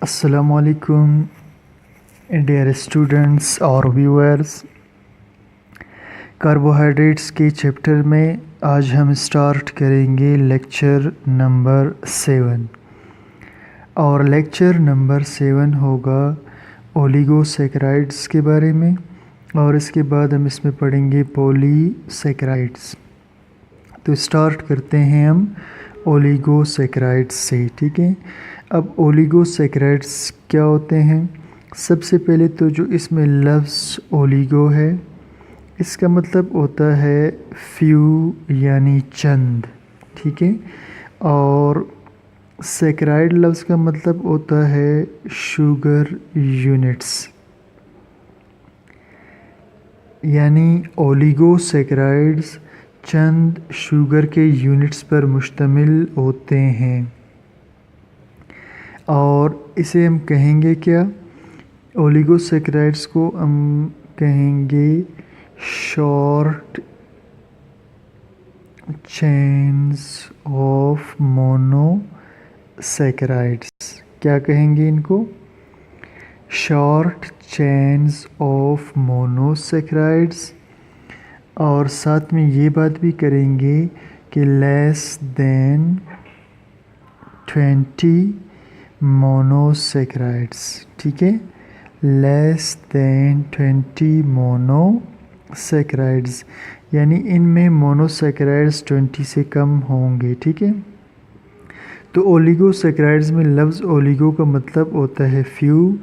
Assalamualaikum dear students और viewers. Carbohydrates के chapter में आज हम स्टार्ट करेंगे लेक्चर नंबर 7 और लेक्चर नंबर 7 होगा ओलिगोसैकेराइड्स के बारे में और इसके बाद हम इसमें पढ़ेंगे पॉलीसैकेराइड्स। तो स्टार्ट करते हैं हम ओलिगोसैकेराइड्स से, ठीक है। अब ओलिगोसैकेराइड्स क्या होते हैं? सबसे पहले तो जो इसमें लफ्ज़ ओलिगो है, इसका मतलब होता है फ्यू यानी चंद, ठीक है। और सैकेराइड लफ्ज़ का मतलब होता है शुगर यूनिट्स, यानी ओलिगोसैकेराइड्स चंद शुगर के यूनिट्स पर मुश्तमिल होते हैं। और इसे हम कहेंगे क्या? ओलिगोसैकेराइड्स को हम कहेंगे शॉर्ट चेन्स ऑफ मोनोसैकेराइड्स। क्या कहेंगे इनको? Short chains of monosaccharides. और साथ में ये बात भी करेंगे कि लेस देन 20 मोनोसैकेराइड्स, ठीक है। लेस देन 20 मोनोसैकेराइड्स, यानी इनमें मोनोसैकेराइड्स 20 से कम होंगे, ठीक है। तो ओलिगोसैकेराइड्स में लफ्ज़ ओलिगो का मतलब होता है फ्यू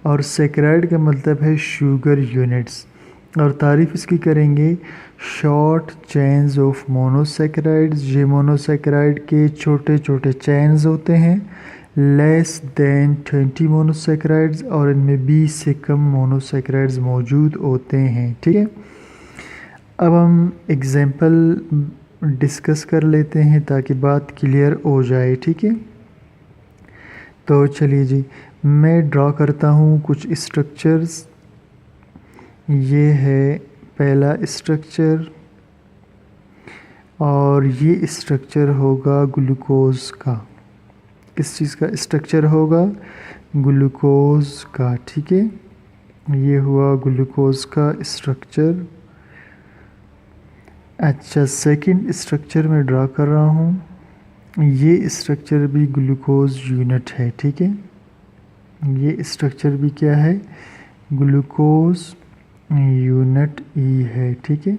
और सैकेराइड का मतलब है शुगर यूनिट्स। और तारीफ़ इसकी करेंगे शॉर्ट चेन्स ऑफ मोनोसैकेराइड्स। ये मोनोसैकेराइड के छोटे छोटे चेन्स होते हैं, लेस देन 20 मोनोसैकेराइड्स, और इनमें 20 से कम मोनोसैकेराइड्स मौजूद होते हैं, ठीक है। अब हम एग्जांपल डिस्कस कर लेते हैं ताकि बात क्लियर हो जाए, ठीक है। तो चलिए जी, मैं ड्रॉ करता हूँ कुछ स्ट्रक्चर्स। ये है पहला स्ट्रक्चर और ये स्ट्रक्चर होगा ग्लूकोज का। किस चीज़ का स्ट्रक्चर होगा? ग्लूकोज का, ठीक है। ये हुआ ग्लूकोज का स्ट्रक्चर। अच्छा, सेकंड स्ट्रक्चर में ड्रा कर रहा हूँ। ये स्ट्रक्चर भी ग्लूकोज यूनिट है, ठीक है। ये स्ट्रक्चर भी क्या है? ग्लूकोज यूनिट ई है, ठीक है।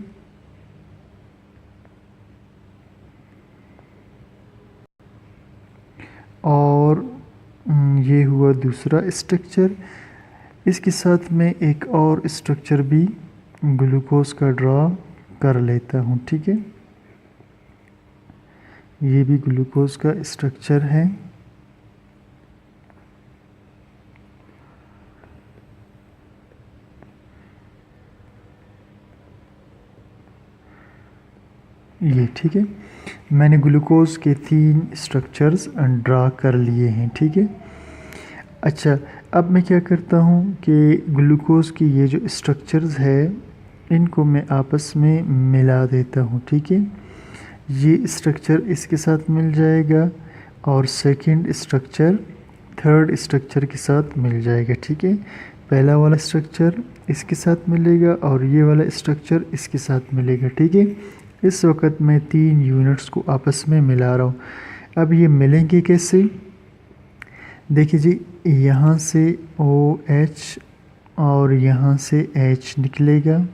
और ये हुआ दूसरा स्ट्रक्चर। इसके साथ में एक और स्ट्रक्चर भी ग्लूकोज का ड्रा कर लेता हूँ, ठीक है। ये भी ग्लूकोज का स्ट्रक्चर है। ये ठीक है, मैंने ग्लूकोज के 3 स्ट्रक्चर्स ड्रा कर लिए हैं, ठीक है। अच्छा, अब मैं क्या करता हूँ कि ग्लूकोज की ये जो स्ट्रक्चर्स है इनको मैं आपस में मिला देता हूँ, ठीक है। ये स्ट्रक्चर इसके साथ मिल जाएगा और सेकंड स्ट्रक्चर थर्ड स्ट्रक्चर के साथ मिल जाएगा, ठीक है। पहला वाला स्ट्रक्चर इसके साथ मिलेगा और ये वाला स्ट्रक्चर इसके साथ मिलेगा, ठीक है। इस वक्त मैं 3 यूनिट्स को आपस में मिला रहा हूँ। अब ये मिलेंगे कैसे? देखिए जी, यहाँ से OH और यहाँ से H निकलेगा,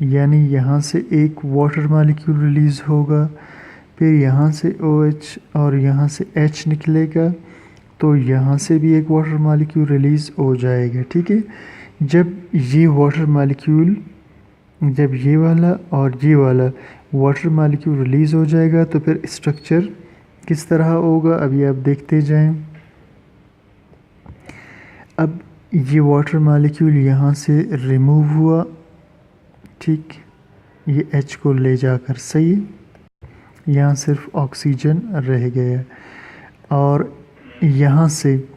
यानी यहाँ से एक वाटर मॉलिक्यूल रिलीज़ होगा, फिर यहाँ से OH और यहाँ से H निकलेगा, तो यहाँ से भी एक वाटर मॉलिक्यूल रिलीज़ हो जाएगा, ठीक है। जब ये वाटर मॉलिक्यूल, जब ये वाला और ये वाला वाटर मॉलिक्यूल रिलीज़ हो जाएगा तो फिर स्ट्रक्चर किस तरह होगा अभी आप देखते जाएं। अब ये वाटर मॉलिक्यूल यहाँ से रिमूव हुआ, ठीक, ये H को ले जाकर, सही है, यहाँ सिर्फ ऑक्सीजन रह गया। और यहाँ से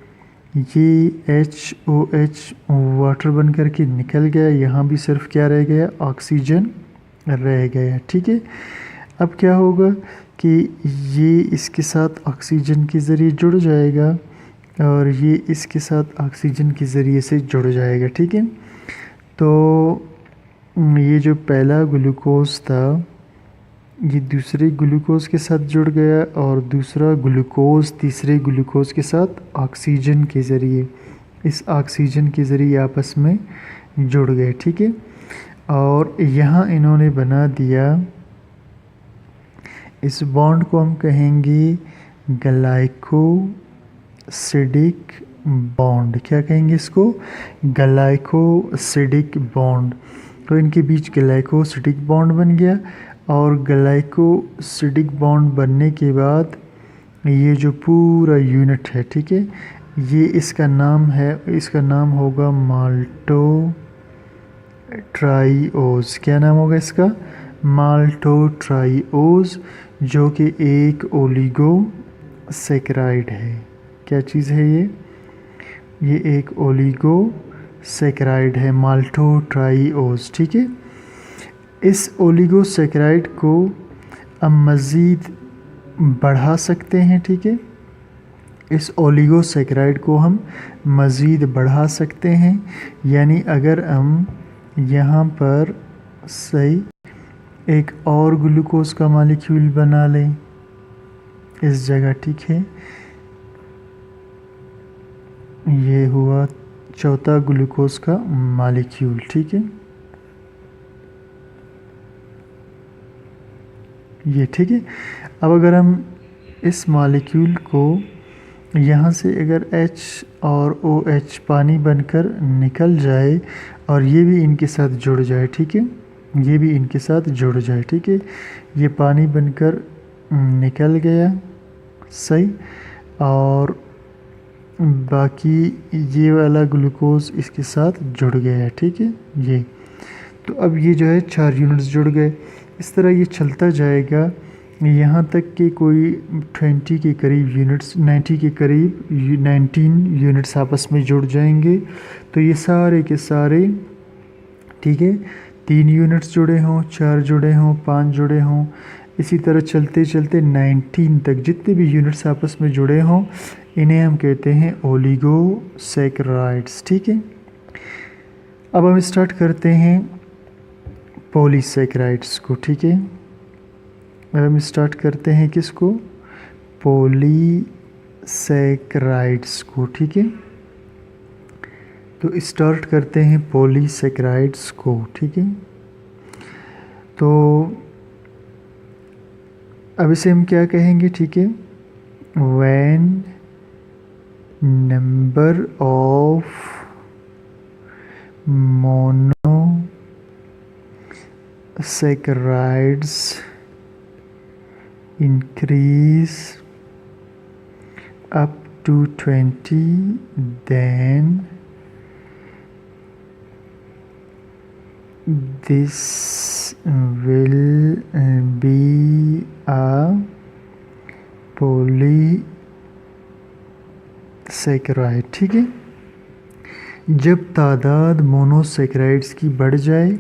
ये HOH वाटर बन कर के निकल गया, यहाँ भी सिर्फ क्या रह गया? ऑक्सीजन रह गया, ठीक है। अब क्या होगा कि ये इसके साथ ऑक्सीजन के ज़रिए जुड़ जाएगा और ये इसके साथ ऑक्सीजन के ज़रिए से जुड़ जाएगा, ठीक है। तो ये जो पहला ग्लूकोज था ये दूसरे ग्लूकोज के साथ जुड़ गया और दूसरा ग्लूकोज तीसरे ग्लूकोज के साथ ऑक्सीजन के ज़रिए, इस ऑक्सीजन के ज़रिए आपस में जुड़ गए, ठीक है। और यहाँ इन्होंने बना दिया, इस बॉन्ड को हम कहेंगे ग्लाइकोसिडिक बॉन्ड। क्या कहेंगे इसको? Glycosidic bond. तो इनके बीच ग्लाइकोसिडिक बॉन्ड बन गया और ग्लाइकोसिडिक बॉन्ड बनने के बाद ये जो पूरा यूनिट है, ठीक है, ये इसका नाम है, इसका नाम होगा माल्टो ट्राइओज। क्या नाम होगा इसका? माल्टो ट्राइओज, जो कि एक ओलिगो सेक्राइड है। क्या चीज़ है ये? ये एक ओलिगो सेक्राइड है, माल्टो ट्राइओज, ठीक है। इस ओलिगो सेक्राइड को हम मज़ीद बढ़ा सकते हैं, ठीक है। इस ओलिगो सेक्राइड को हम मज़ीद बढ़ा सकते हैं, यानी अगर हम यहाँ पर सही एक और ग्लूकोज का मॉलिक्यूल बना लें इस जगह, ठीक है, ये हुआ चौथा ग्लूकोज का मॉलिक्यूल, ठीक है, ये, ठीक है। अब अगर हम इस मॉलिक्यूल को यहाँ से अगर H और OH पानी बनकर निकल जाए और ये भी इनके साथ जुड़ जाए, ठीक है, ये भी इनके साथ जुड़ जाए, ठीक है, ये पानी बनकर निकल गया, सही, और बाकी ये वाला ग्लूकोज इसके साथ जुड़ गया है, ठीक है, ये। तो अब ये जो है 4 यूनिट्स जुड़ गए। इस तरह ये चलता जाएगा यहाँ तक कि कोई 20 के करीब यूनिट्स, 90 के करीब 19 यूनिट्स आपस में जुड़ जाएंगे। तो ये सारे के सारे, ठीक है, 3 यूनिट्स जुड़े हों, 4 जुड़े हों, 5 जुड़े हों, इसी तरह चलते चलते 19 तक जितने भी यूनिट्स आपस में जुड़े हों इन्हें हम कहते हैं ओलिगोसैकेराइड्स, ठीक है। अब हम स्टार्ट करते हैं पॉलीसैकेराइड्स को, ठीक है। अब हम स्टार्ट करते हैं किसको? पॉलीसैकेराइड्स को, ठीक है। तो स्टार्ट करते हैं पॉलीसैकेराइड्स को, ठीक है। तो अब इसे हम क्या कहेंगे, ठीक है, when number of monosaccharides increase up to 20, then this will be a polysaccharide, ठीक है। जब तादाद मोनोसैकेराइड्स की बढ़ जाए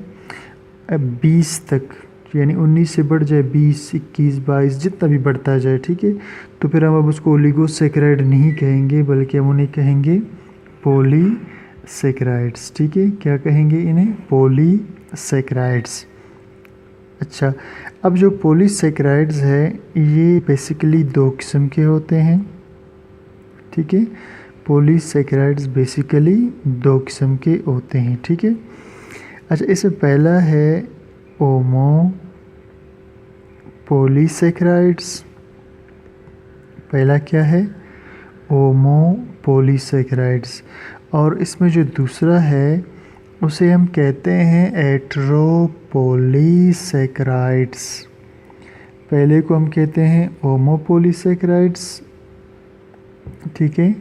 20 तक, यानी 19 से बढ़ जाए 20, 21, 22, जितना भी बढ़ता जाए, ठीक है, तो फिर हम अब उसको ओलिगोसैकेराइड नहीं कहेंगे बल्कि हम उन्हें कहेंगे पॉलीसैकेराइड्स, ठीक है। क्या कहेंगे इन्हें? पॉलीसैकेराइड्स। अच्छा, अब जो पॉलीसैकेराइड्स है ये बेसिकली 2 किस्म के होते हैं, ठीक है। पॉलीसैकेराइड्स बेसिकली 2 किस्म के होते हैं, ठीक है। अच्छा, इसमें पहला है ओमो पॉलीसैकेराइड्स। पहला क्या है? ओमो पॉलीसैकेराइड्स। और इसमें जो दूसरा है उसे हम कहते हैं हेटेरोपॉलीसैकेराइड्स। पहले को हम कहते हैं ओमो पॉलीसैकेराइड्स, ठीक है,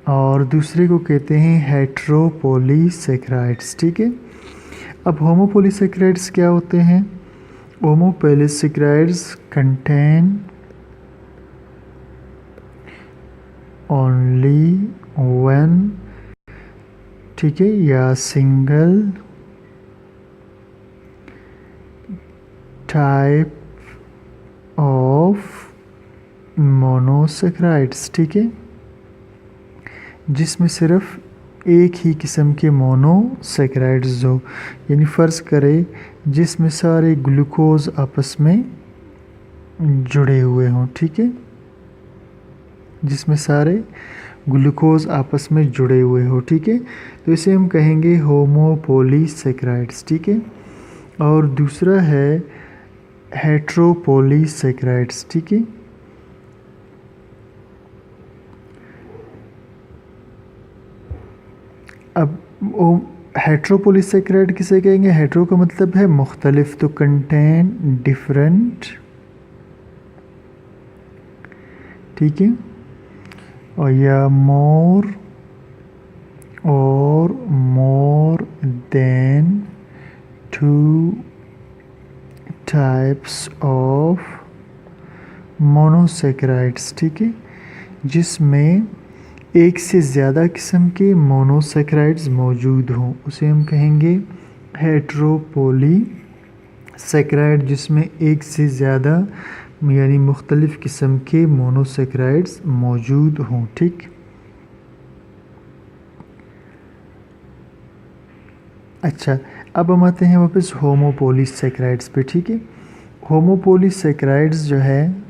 और दूसरे को कहते हैं हेटेरोपॉलीसैकेराइड्स, ठीक है। अब होमोपॉलीसैकेराइड्स क्या होते हैं? होमोपॉलीसैकेराइड्स कंटेन ओनली वन, ठीक है, या सिंगल टाइप ऑफ मोनोसैकेराइड्स, ठीक है। जिसमें सिर्फ एक ही किस्म के मोनोसैकेराइड्स हो, यानी फ़र्ज़ करें जिसमें सारे ग्लूकोज आपस में जुड़े हुए हों, ठीक है, जिसमें सारे ग्लूकोज आपस में जुड़े हुए हो, ठीक है, तो इसे हम कहेंगे होमोपोलीसैकेराइड्स, ठीक है। और दूसरा है हेट्रोपोलीसैकेराइड्स, ठीक है। अब हेट्रोपोलीसैकेराइड किसे कहेंगे? हेट्रो का मतलब है मुख्तलिफ, तो कंटेन डिफरेंट, ठीक है, और या more than 2 types of monosaccharides, ठीक है, जिसमें एक से ज़्यादा किस्म के मोनोसैकेराइड्स मौजूद हों, उसे हम कहेंगे हेट्रोपोलीसैकेराइड, जिसमें एक से ज़्यादा यानी मुख्तलिफ़ किस्म के मोनोसैकेराइड्स मौजूद हों, ठीक। अच्छा, अब हम आते हैं वापस होमोपोलीसैकेराइड्स पे, ठीक है। होमोपोलीसैकेराइड्स जो है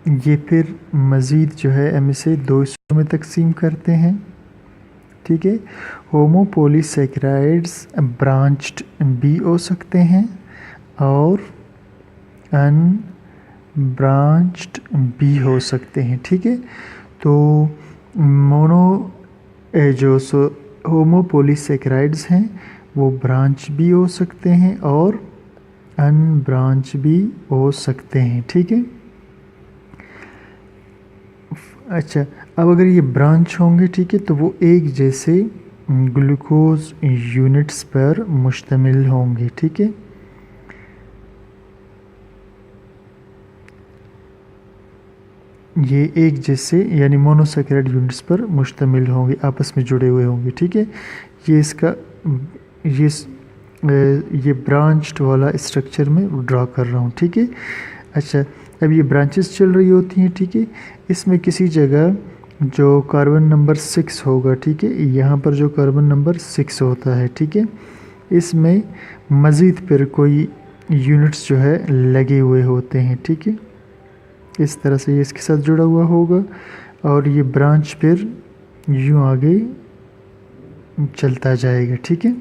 ये फिर मज़ीद जो है हम इसे 2 हिस्सों में तकसीम करते हैं, ठीक है। होमोपोलीसैकेराइड्स ब्रांच्ड भी हो सकते हैं और अनब्रांच्ड भी हो सकते हैं, ठीक है। तो होमोपोलीसैकेराइड्स हैं वो ब्रांच भी हो सकते हैं और अनब्रांच भी हो सकते हैं, ठीक है। अच्छा, अब अगर ये ब्रांच होंगे, ठीक है, तो वो एक जैसे ग्लूकोज यूनिट्स पर मुश्तमिल होंगे, ठीक है। ये एक जैसे यानी मोनोसैकेराइड यूनिट्स पर मुश्तमिल होंगे, आपस में जुड़े हुए होंगे, ठीक है। ये इसका ये ब्रांच्ड वाला स्ट्रक्चर में ड्रा कर रहा हूँ, ठीक है। अच्छा, अब ये ब्रांचेस चल रही होती हैं, ठीक है, इसमें किसी जगह जो कार्बन नंबर 6 होगा, ठीक है, यहाँ पर जो कार्बन नंबर 6 होता है, ठीक है, इसमें मज़ीद फिर कोई यूनिट्स जो है लगे हुए होते हैं, ठीक है, इस तरह से ये इसके साथ जुड़ा हुआ होगा और ये ब्रांच फिर यूँ आगे चलता जाएगा, ठीक है।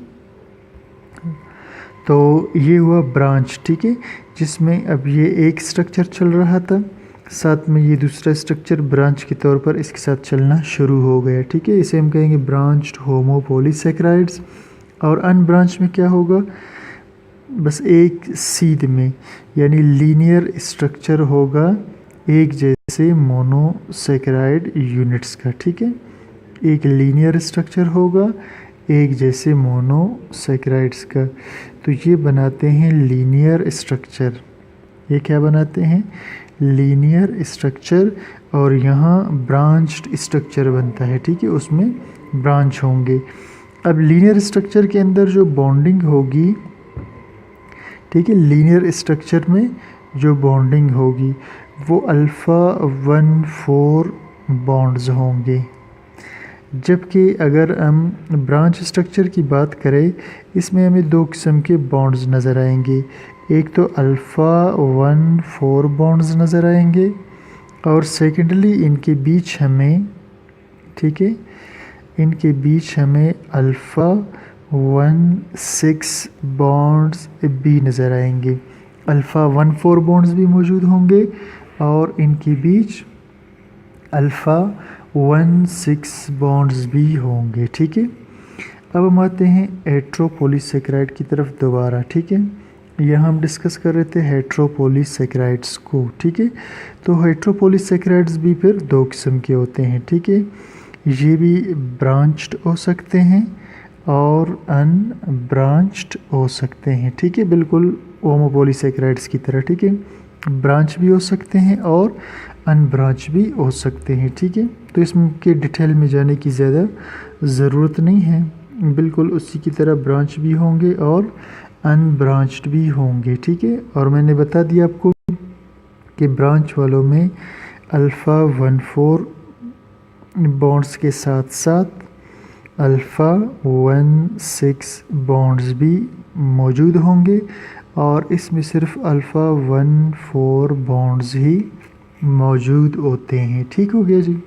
तो ये हुआ ब्रांच, ठीक है, जिसमें अब ये एक स्ट्रक्चर चल रहा था, साथ में ये दूसरा स्ट्रक्चर ब्रांच के तौर पर इसके साथ चलना शुरू हो गया, ठीक है। इसे हम कहेंगे ब्रांच्ड होमोपोलीसैकेराइड्स। और अनब्रांच में क्या होगा? बस एक सीध में यानी लीनियर स्ट्रक्चर होगा एक जैसे मोनोसैकेराइड यूनिट्स का, ठीक है, एक लीनियर स्ट्रक्चर होगा एक जैसे मोनोसैकेराइड्स का, तो ये बनाते हैं लीनियर स्ट्रक्चर। ये क्या बनाते हैं? Linear structure. और यहाँ ब्रांच्ड स्ट्रक्चर बनता है, ठीक है, उसमें ब्रांच होंगे। अब लीनियर स्ट्रक्चर के अंदर जो बॉन्डिंग होगी, ठीक है, लीनियर स्ट्रक्चर में जो बॉन्डिंग होगी वो अल्फ़ा 1,4 बॉन्ड्स होंगे, जबकि अगर हम ब्रांच स्ट्रक्चर की बात करें इसमें हमें 2 किस्म के बॉन्ड्स नज़र आएंगे। एक तो अल्फ़ा 1,4 बॉन्ड्स नज़र आएंगे और सेकेंडली इनके बीच हमें, ठीक है, इनके बीच हमें अल्फ़ा 1,6 बॉन्ड्स भी नज़र आएंगे। अल्फ़ा 1,4 बॉन्ड्स भी मौजूद होंगे और इनके बीच अल्फ़ा 1,6 बॉन्ड्स भी होंगे, ठीक है। अब हम आते हैं हेट्रोपोलीसैकेराइड की तरफ दोबारा, ठीक है। यहाँ हम डिस्कस कर रहे थे हेट्रोपोलीसैकेराइड्स को, ठीक है। तो हेट्रोपोलीसैकेराइड्स भी फिर 2 किस्म के होते हैं, ठीक है। ये भी ब्रांच्ड हो सकते हैं और अनब्रांच्ड हो सकते हैं, ठीक है, बिल्कुल होमोपोलीसैकेराइड्स की तरह, ठीक है। ब्रांच भी हो सकते हैं और अनब्रांच भी हो सकते हैं, ठीक है। तो इसमें के डिटेल में जाने की ज़्यादा ज़रूरत नहीं है, बिल्कुल उसी की तरह ब्रांच भी होंगे और अनब्रांच्ड भी होंगे, ठीक है। और मैंने बता दिया आपको कि ब्रांच वालों में अल्फ़ा 1,4 बॉन्ड्स के साथ साथ अल्फ़ा 1,6 बॉन्ड्स भी मौजूद होंगे और इसमें सिर्फ अल्फ़ा 1,4 बॉन्ड्स ही मौजूद होते हैं। ठीक हो गया जी।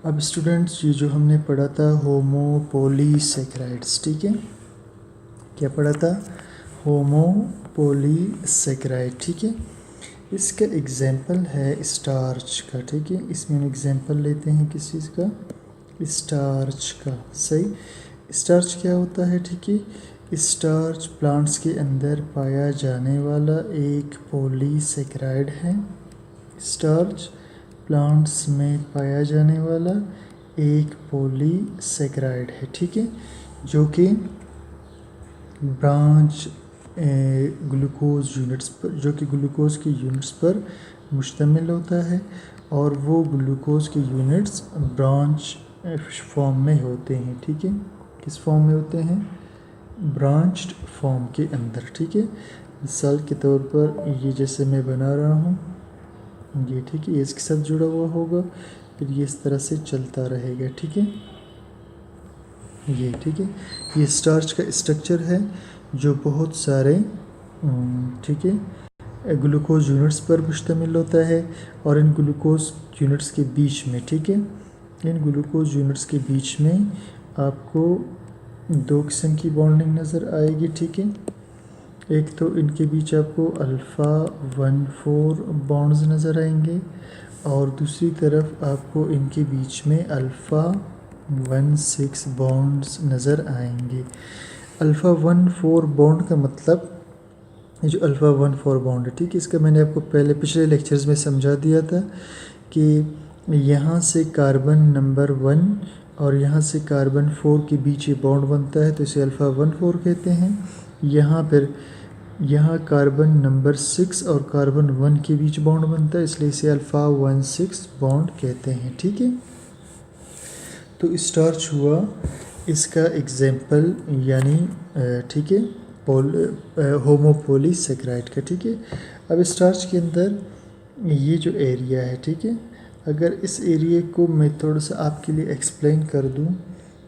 अब स्टूडेंट्स ये जो हमने पढ़ा था होमोपोलीसेकेराइड्स, ठीक है, क्या पढ़ा था? होमोपोलीसेकेराइड, ठीक है। इसका एग्जाम्पल है स्टार्च का, ठीक है। इसमें हम एग्जाम्पल लेते हैं किस चीज़ का? स्टार्च का। सही, स्टार्च क्या होता है? ठीक है, स्टार्च प्लांट्स के अंदर पाया जाने वाला एक पॉलीसेकेराइड है। स्टार्च प्लांट्स में पाया जाने वाला एक पॉलीसेकेराइड है, ठीक है, जो कि ब्रांच ग्लूकोज यूनिट्स पर, जो कि ग्लूकोज की यूनिट्स पर मुश्तमिल होता है और वो ग्लूकोज के यूनिट्स ब्रांच फॉर्म में होते हैं, ठीक है। किस फॉर्म में होते हैं? ब्रांच्ड फॉर्म के अंदर, ठीक है। मिसाल के तौर पर ये जैसे मैं बना रहा हूँ ये, ठीक है, ये इसके साथ जुड़ा हुआ होगा, फिर ये इस तरह से चलता रहेगा, ठीक है, ये, ठीक है। ये स्टार्च का स्ट्रक्चर है जो बहुत सारे, ठीक है, ग्लूकोज यूनिट्स पर मुश्तमिल होता है और इन ग्लूकोज यूनिट्स के बीच में, ठीक है, इन ग्लूकोज यूनिट्स के बीच में आपको दो किस्म की बॉन्डिंग नज़र आएगी, ठीक है। एक तो इनके बीच आपको अल्फ़ा 1,4 बॉन्ड्स नज़र आएंगे और दूसरी तरफ आपको इनके बीच में अल्फ़ा 1,6 बॉन्ड्स नज़र आएंगे। अल्फ़ा 1,4 बॉन्ड का मतलब, ये जो अल्फ़ा 1,4 बॉन्ड है, ठीक है, इसका मैंने आपको पहले पिछले लेक्चर्स में समझा दिया था कि यहाँ से कार्बन नंबर 1 और यहाँ से कार्बन 4 के बीच ये बॉन्ड बनता है तो इसे अल्फ़ा 1,4 कहते हैं। यहाँ कार्बन नंबर 6 और कार्बन 1 के बीच बॉन्ड बनता है, इसलिए इसे अल्फ़ा 1,6 बॉन्ड कहते हैं, ठीक है। तो स्टार्च हुआ इसका एग्जाम्पल, यानी ठीक है, होमोपोलीसेकेराइड का, ठीक है। अब स्टार्च के अंदर ये जो एरिया है, ठीक है, अगर इस एरिया को मैं थोड़ा सा आपके लिए एक्सप्लेन कर दूं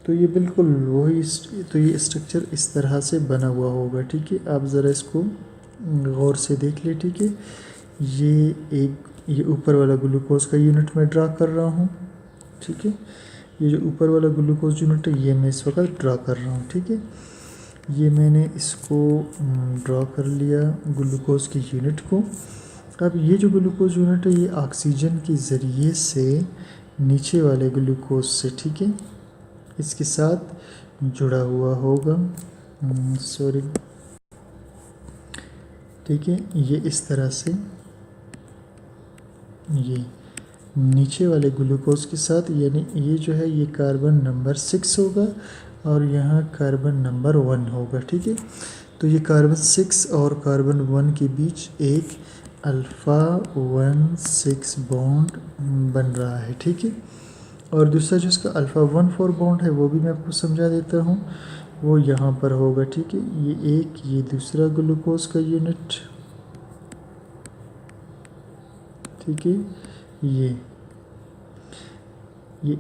तो ये बिल्कुल वही, तो ये स्ट्रक्चर इस तरह से बना हुआ होगा, ठीक है। आप ज़रा इसको गौर से देख ले, ठीक है। ये ऊपर वाला ग्लूकोज का यूनिट मैं ड्रा कर रहा हूँ, ठीक है। ये जो ऊपर वाला ग्लूकोज यूनिट है ये मैं इस वक्त ड्रा कर रहा हूँ, ठीक है। ये मैंने इसको ड्रा कर लिया ग्लूकोज की यूनिट को। अब ये जो ग्लूकोज यूनिट है ये ऑक्सीजन के ज़रिए से नीचे वाले ग्लूकोज से, ठीक है, इसके साथ जुड़ा हुआ होगा, सॉरी, ठीक है। ये इस तरह से ये नीचे वाले ग्लूकोज के साथ, यानी ये जो है ये कार्बन नंबर 6 होगा और यहाँ कार्बन नंबर 1 होगा, ठीक है। तो ये कार्बन 6 और कार्बन 1 के बीच एक अल्फ़ा 1,6 बॉन्ड बन रहा है, ठीक है। और दूसरा जो इसका अल्फ़ा 1,4 बॉन्ड है वो भी मैं आपको समझा देता हूँ, वो यहाँ पर होगा, ठीक है। ये दूसरा ग्लूकोज का यूनिट, ठीक है, ये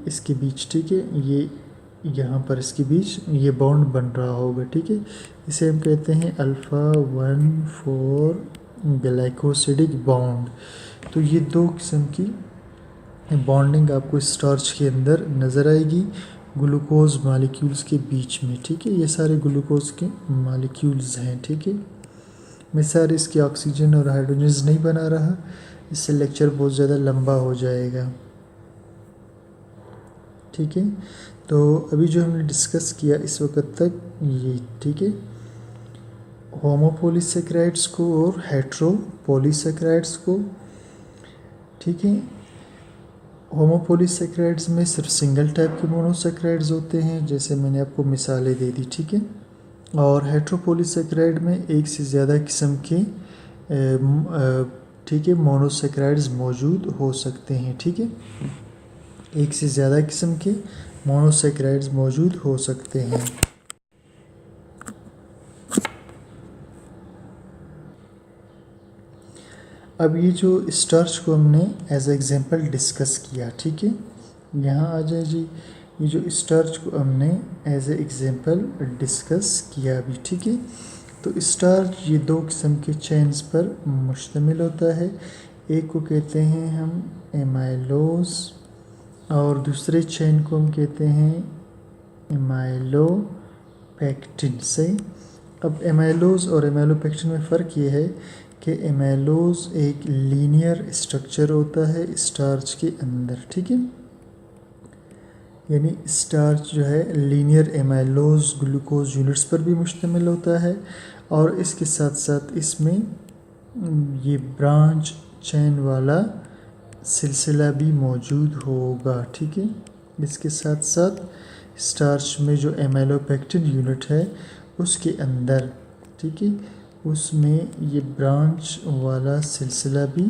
इसके बीच, ठीक है, ये यहाँ पर इसके बीच ये बॉन्ड बन रहा होगा, ठीक है। इसे हम कहते हैं अल्फ़ा 1,4 ग्लाइकोसिडिक बॉन्ड। तो ये दो किस्म की बॉन्डिंग आपको स्टार्च के अंदर नज़र आएगी ग्लूकोज मॉलिक्यूल्स के बीच में, ठीक है। ये सारे ग्लूकोज के मॉलिक्यूल्स हैं, ठीक है। मैं सारे इसके ऑक्सीजन और हाइड्रोजन नहीं बना रहा, इससे लेक्चर बहुत ज़्यादा लंबा हो जाएगा, ठीक है। तो अभी जो हमने डिस्कस किया इस वक्त तक ये, ठीक है, होमोपोलीसेकेराइड्स को और हेट्रोपोलीसेकेराइड्स को, ठीक है। होमोपोलीसेकेराइड्स में सिर्फ सिंगल टाइप के मोनोसेकेराइड्स होते हैं, जैसे मैंने आपको मिसालें दे दी, ठीक है। और हेट्रोपोलीसेकेराइड में एक से ज़्यादा किस्म के, ठीक है, मोनोसेकेराइड्स मौजूद हो सकते हैं, ठीक है। एक से ज़्यादा किस्म के मोनोसेक्राइड्स मौजूद हो सकते हैं। अब ये जो स्टार्च को हमने एज एग्जांपल डिस्कस किया, ठीक है, यहाँ आ जाए जी। ये जो स्टार्च को हमने एज एग्जांपल डिस्कस किया अभी, ठीक है। तो स्टार्च ये दो किस्म के चेन्स पर मुश्तमिल होता है। एक को कहते हैं हम एमाइलोज और दूसरे चेन को हम कहते हैं एमाइलोपेक्टिन से। अब एमाइलोज और एमाइलोपेक्टिन में फ़र्क ये है कि एमाइलोज एक लीनियर स्ट्रक्चर होता है स्टार्च के अंदर, ठीक है। यानी स्टार्च जो है लीनियर एमाइलोज ग्लूकोज यूनिट्स पर भी मुश्तमिल होता है और इसके साथ साथ इसमें ये ब्रांच चेन वाला सिलसिला भी मौजूद होगा, ठीक है। इसके साथ साथ स्टार्च में जो एमाइलोपेक्टिन यूनिट है उसके अंदर, ठीक है, उसमें ये ब्रांच वाला सिलसिला भी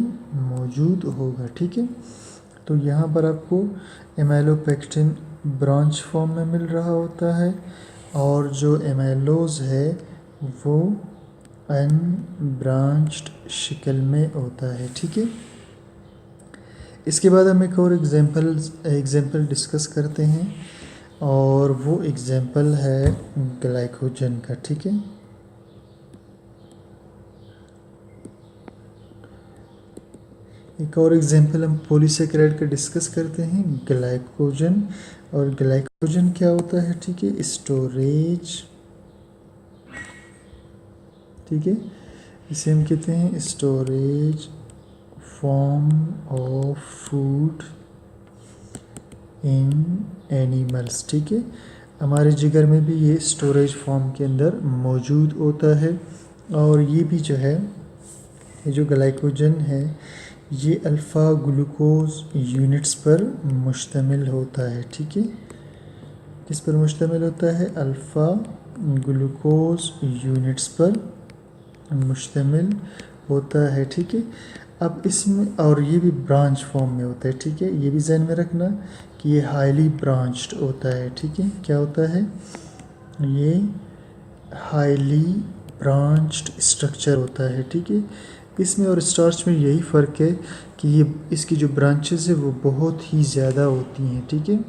मौजूद होगा, ठीक है। तो यहाँ पर आपको एमाइलोपेक्टिन ब्रांच फॉर्म में मिल रहा होता है और जो एमाइलोज है वो अनब्रांच्ड शक्ल में होता है, ठीक है। इसके बाद हम एक और एग्जांपल डिस्कस करते हैं और वो एग्जांपल है ग्लाइकोजन का, ठीक है। एक और एग्जांपल हम पॉलीसेकेराइड का डिस्कस करते हैं ग्लाइकोजन। और ग्लाइकोजन क्या होता है, ठीक है, स्टोरेज, ठीक है, इसे हम कहते हैं storage form of food in animals, ठीक है। हमारे जिगर में भी ये स्टोरेज फॉर्म के अंदर मौजूद होता है और ये भी जो है, ये जो ग्लाइकोजन है ये अल्फ़ा ग्लूकोज यूनिट्स पर मुश्तमिल होता है, ठीक है। किस पर मुश्तमिल होता है? अल्फ़ा ग्लूकोज यूनिट्स पर मुश्तमिल होता है, ठीक है। अब इसमें और ये भी ब्रांच फॉर्म में होता है, ठीक है। ये भी ध्यान में रखना कि ये हाईली ब्रांच्ड होता है, ठीक है। क्या होता है? ये हाईली ब्रांच्ड स्ट्रक्चर होता है, ठीक है। इसमें और स्टार्च में यही फ़र्क है कि ये इसकी जो ब्रांचेस है वो बहुत ही ज़्यादा होती हैं, ठीक है।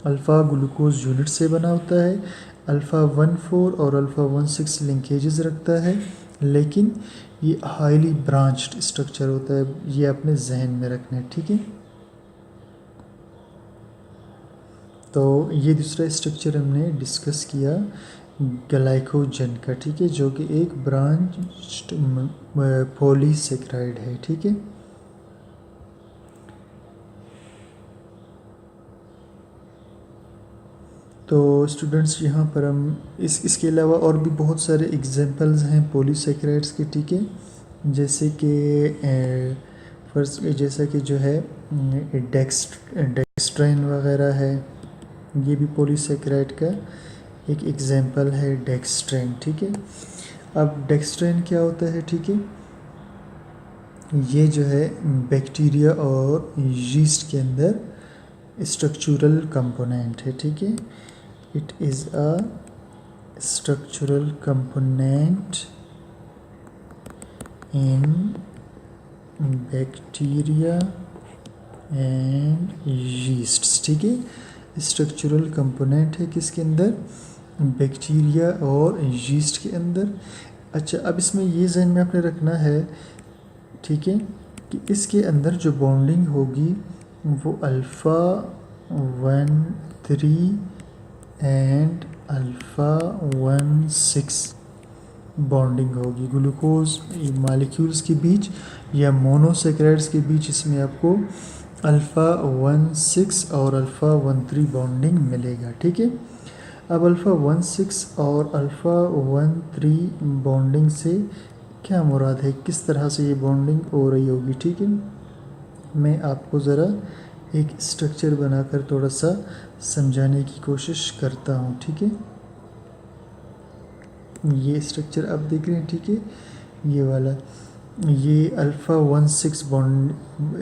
अल्फ़ा ग्लूकोज यूनिट से बना होता है, अल्फ़ा 1,4 और अल्फ़ा 1,6 लिंकेजेस रखता है, लेकिन ये हाईली ब्रांच्ड स्ट्रक्चर होता है। ये अपने जहन में रखना है, ठीक है। तो ये दूसरा स्ट्रक्चर हमने डिस्कस किया ग्लाइकोजन का, ठीक है, जो कि एक ब्रांच्ड पॉलीसेकेराइड है, ठीक है। तो स्टूडेंट्स यहाँ पर हम इसके अलावा और भी बहुत सारे एग्जांपल्स हैं पॉलीसेकेराइड्स के, ठीक है, जैसे कि फर्स्ट जैसा कि जो है डेक्स्ट्राइन वगैरह है, ये भी पॉलीसेकेराइड का एक एग्जांपल है डेक्स्ट्राइन, ठीक है। अब डेक्स्ट्राइन क्या होता है, ठीक है, ये जो है बैक्टीरिया और यीस्ट के अंदर स्ट्रक्चरल कंपोनेंट है, ठीक है। It is a structural component in bacteria and yeast, ठीक है। स्ट्रक्चरल कंपोनेंट है किसके अंदर? बैक्टीरिया और यीस्ट के अंदर। अच्छा, अब इसमें ये ज़हन में आपने रखना है, ठीक है, कि इसके अंदर जो बॉन्डिंग होगी वो अल्फ़ा 1,3 एंड अल्फ़ा 1,6 बॉन्डिंग होगी ग्लूकोज मॉलिक्यूल्स के बीच या मोनोसेकेराइड्स के बीच। इसमें आपको अल्फ़ा 1,6 और अल्फ़ा 1,3 बॉन्डिंग मिलेगा, ठीक है। अब अल्फ़ा 1,6 और अल्फ़ा 1,3 बॉन्डिंग से क्या मुराद है, किस तरह से ये बॉन्डिंग हो रही होगी, ठीक है। मैं आपको ज़रा एक स्ट्रक्चर बनाकर थोड़ा सा समझाने की कोशिश करता हूँ, ठीक है। ये स्ट्रक्चर आप देख रहे हैं, ठीक है, ये वाला, ये अल्फ़ा 1,6 बॉन्ड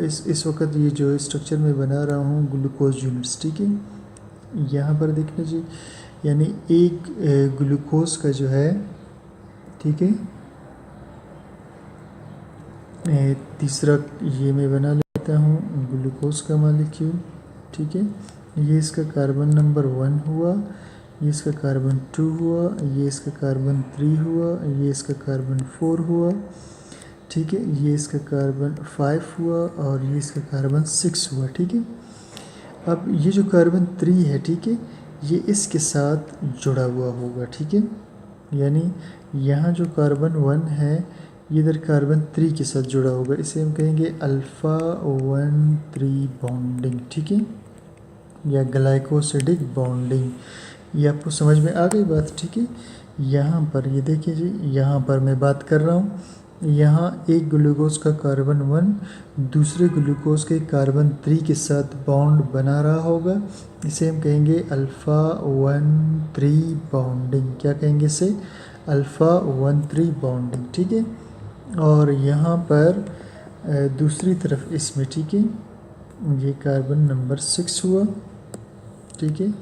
इस वक्त ये जो स्ट्रक्चर मैं बना रहा हूँ ग्लूकोज यूनिट्स, ठीक है। यहाँ पर देखना जी, यानी एक ग्लूकोज का जो है, ठीक है, तीसरा ये मैं बना लेता हूँ ग्लूकोज का मॉलिक्यूल, ठीक है। ये इसका कार्बन नंबर 1 हुआ, ये इसका कार्बन 2 हुआ, ये इसका कार्बन 3 हुआ, ये इसका कार्बन 4 हुआ, ठीक है, ये इसका कार्बन 5 हुआ और ये इसका कार्बन 6 हुआ, ठीक है। अब ये जो कार्बन 3 है, ठीक है, ये इसके साथ जुड़ा हुआ होगा, ठीक है, यानी यहाँ जो कार्बन 1 है ये इधर कार्बन 3 के साथ जुड़ा होगा, इसे हम कहेंगे अल्फ़ा 1,3 बॉन्डिंग, ठीक है, या ग्लाइकोसिडिक बॉन्डिंग। ये आपको समझ में आ गई बात, ठीक है। यहाँ पर ये देखिए जी, यहाँ पर मैं बात कर रहा हूँ, यहाँ एक ग्लूकोज का कार्बन 1 दूसरे ग्लूकोज के कार्बन 3 के साथ बॉन्ड बना रहा होगा, इसे हम कहेंगे अल्फ़ा 1,3 बॉन्डिंग। क्या कहेंगे इसे? अल्फ़ा 1,3 बॉन्डिंग, ठीक है। और यहाँ पर दूसरी तरफ इसमें, ठीक है, ये कार्बन नंबर 6 हुआ, ठीक है,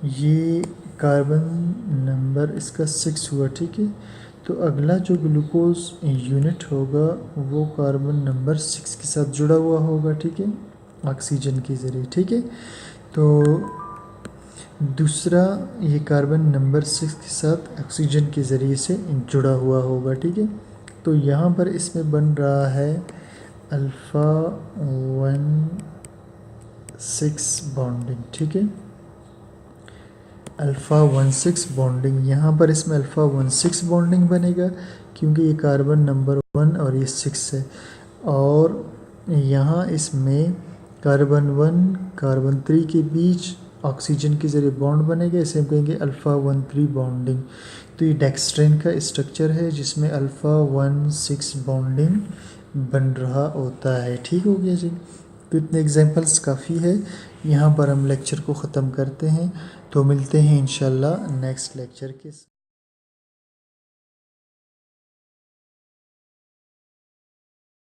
ये कार्बन नंबर इसका 6 हुआ, ठीक है। तो अगला जो ग्लूकोज यूनिट होगा वो कार्बन नंबर 6 के साथ जुड़ा हुआ होगा, ठीक है, ऑक्सीजन के ज़रिए, ठीक है। तो दूसरा ये कार्बन नंबर 6 के साथ ऑक्सीजन के ज़रिए से जुड़ा हुआ होगा, ठीक है। तो यहाँ पर इसमें बन रहा है अल्फ़ा 1,6 बॉन्डिंग, ठीक है, अल्फ़ा 1,6 बॉन्डिंग। यहाँ पर इसमें अल्फ़ा 1,6 बॉन्डिंग बनेगा क्योंकि ये कार्बन नंबर 1 और ये 6 है, और यहाँ इसमें कार्बन 1 कार्बन 3 के बीच ऑक्सीजन के ज़रिए बॉन्ड बनेगा, इसे हम कहेंगे अल्फ़ा 1,3 बॉन्डिंग। तो ये डेक्स्ट्रेन का स्ट्रक्चर है जिसमें अल्फ़ा 1,6 बॉन्डिंग बन रहा होता है, ठीक हो गया जी। तो इतने एग्जांपल्स काफ़ी है, यहाँ पर हम लेक्चर को ख़त्म करते हैं। तो मिलते हैं इंशाल्लाह नेक्स्ट लेक्चर के